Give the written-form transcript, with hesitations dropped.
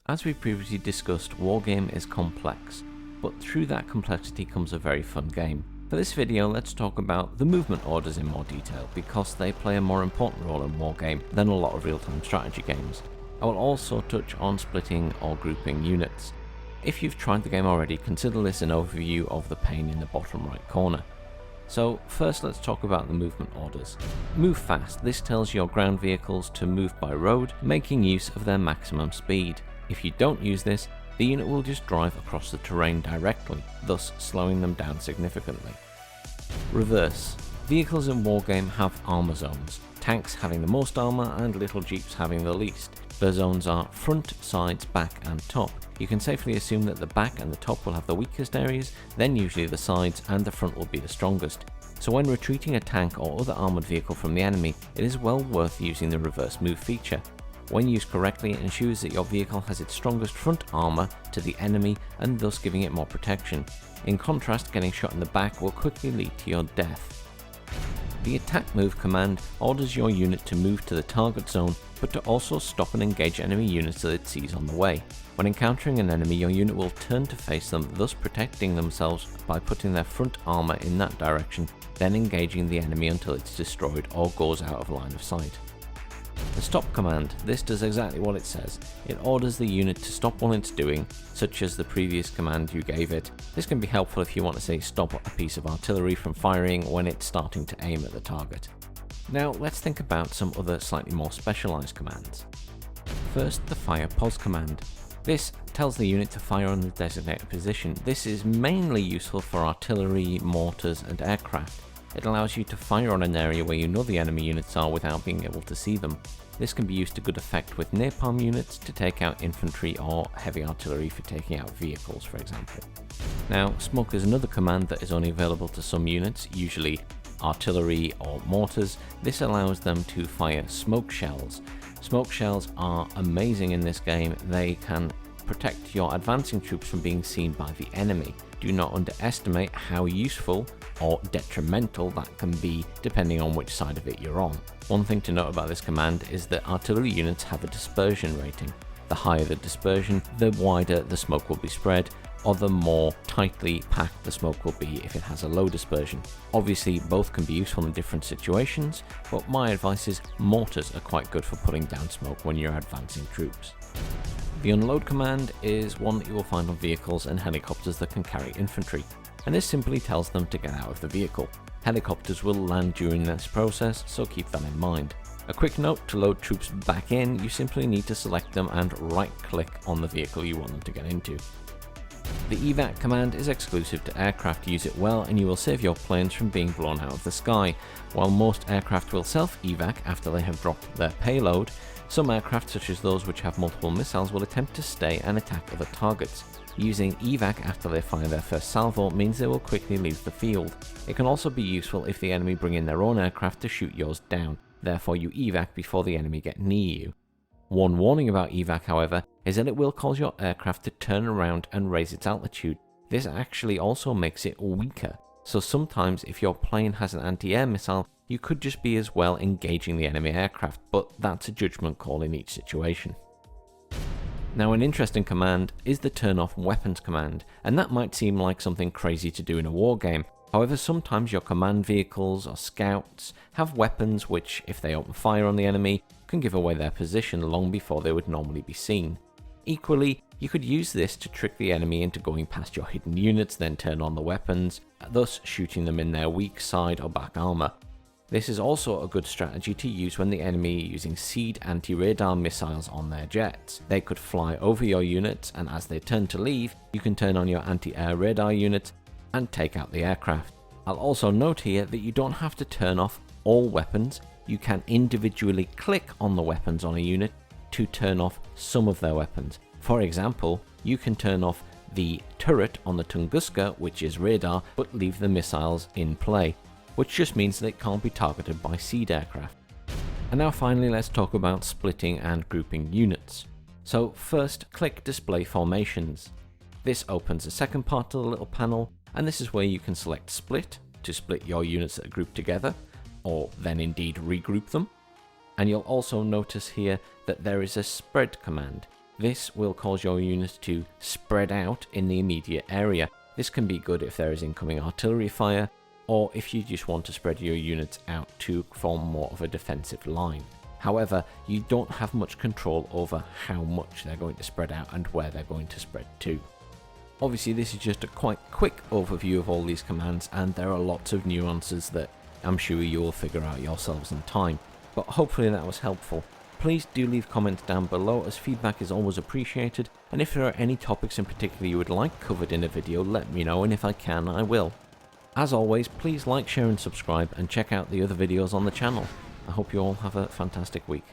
As we previously discussed, Wargame is complex, but through that complexity comes a very fun game. For this video, let's talk about the movement orders in more detail, because they play a more important role in Wargame than a lot of real-time strategy games. I will also touch on splitting or grouping units. If you've tried the game already, consider this an overview of the pane in the bottom right corner. So first let's talk about the movement orders. Move fast. This tells your ground vehicles to move by road, making use of their maximum speed. If you don't use this, the unit will just drive across the terrain directly, thus slowing them down significantly. Reverse. Vehicles in Wargame have armor zones, tanks having the most armor and little jeeps having the least. The zones are front, sides, back and top. You can safely assume that the back and the top will have the weakest areas, then usually the sides and the front will be the strongest. So when retreating a tank or other armored vehicle from the enemy, it is well worth using the reverse move feature. When used correctly, it ensures that your vehicle has its strongest front armor to the enemy and thus giving it more protection. In contrast, getting shot in the back will quickly lead to your death. The attack move command orders your unit to move to the target zone, but to also stop and engage enemy units that it sees on the way. When encountering an enemy, your unit will turn to face them, thus protecting themselves by putting their front armor in that direction, then engaging the enemy until it's destroyed or goes out of line of sight. The stop command, this does exactly what it says. It orders the unit to stop what it's doing, such as the previous command you gave it. This can be helpful if you want to say stop a piece of artillery from firing when it's starting to aim at the target. Now let's think about some other slightly more specialized commands. First, the fire pause command. This tells the unit to fire on the designated position. This is mainly useful for artillery, mortars and aircraft. It allows you to fire on an area where you know the enemy units are without being able to see them. This can be used to good effect with napalm units to take out infantry or heavy artillery for taking out vehicles, for example. Now, smoke is another command that is only available to some units, usually artillery or mortars. This allows them to fire smoke shells. Smoke shells are amazing in this game. They can protect your advancing troops from being seen by the enemy. Do not underestimate how useful or detrimental that can be depending on which side of it you're on. One thing to note about this command is that artillery units have a dispersion rating. The higher the dispersion, the wider the smoke will be spread, or the more tightly packed the smoke will be if it has a low dispersion. Obviously both can be useful in different situations, but my advice is mortars are quite good for putting down smoke when you're advancing troops. The unload command is one that you will find on vehicles and helicopters that can carry infantry, and this simply tells them to get out of the vehicle. Helicopters will land during this process, so keep that in mind. A quick note, to load troops back in, you simply need to select them and right-click on the vehicle you want them to get into. The EVAC command is exclusive to aircraft. Use it well and you will save your planes from being blown out of the sky. While most aircraft will self-EVAC after they have dropped their payload, some aircraft, such as those which have multiple missiles, will attempt to stay and attack other targets. Using EVAC after they fire their first salvo means they will quickly leave the field. It can also be useful if the enemy bring in their own aircraft to shoot yours down, therefore you EVAC before the enemy get near you. One warning about EVAC, however, is that it will cause your aircraft to turn around and raise its altitude. This actually also makes it weaker, so sometimes if your plane has an anti-air missile, you could just be as well engaging the enemy aircraft, but that's a judgment call in each situation. Now, an interesting command is the turn off weapons command, and that might seem like something crazy to do in a war game. However, sometimes your command vehicles or scouts have weapons which, if they open fire on the enemy, can give away their position long before they would normally be seen. Equally, you could use this to trick the enemy into going past your hidden units, then turn on the weapons, thus shooting them in their weak side or back armor. This is also a good strategy to use when the enemy are using SEED anti-radar missiles on their jets. They could fly over your units, and as they turn to leave, you can turn on your anti-air radar units and take out the aircraft. I'll also note here that you don't have to turn off all weapons. You can individually click on the weapons on a unit to turn off some of their weapons. For example, you can turn off the turret on the Tunguska, which is radar, but leave the missiles in play, which just means that it can't be targeted by SEED aircraft. And now finally, let's talk about splitting and grouping units. So first, click Display Formations. This opens a second part of the little panel, and this is where you can select Split to split your units that are grouped together, or then indeed regroup them. And you'll also notice here that there is a Spread command. This will cause your units to spread out in the immediate area. This can be good if there is incoming artillery fire, or if you just want to spread your units out to form more of a defensive line. However, you don't have much control over how much they're going to spread out and where they're going to spread to. Obviously, this is just a quite quick overview of all these commands, and there are lots of nuances that I'm sure you will figure out yourselves in time, but hopefully that was helpful. Please do leave comments down below, as feedback is always appreciated, and if there are any topics in particular you would like covered in a video, let me know, and if I can, I will. As always, please like, share and subscribe, and check out the other videos on the channel. I hope you all have a fantastic week.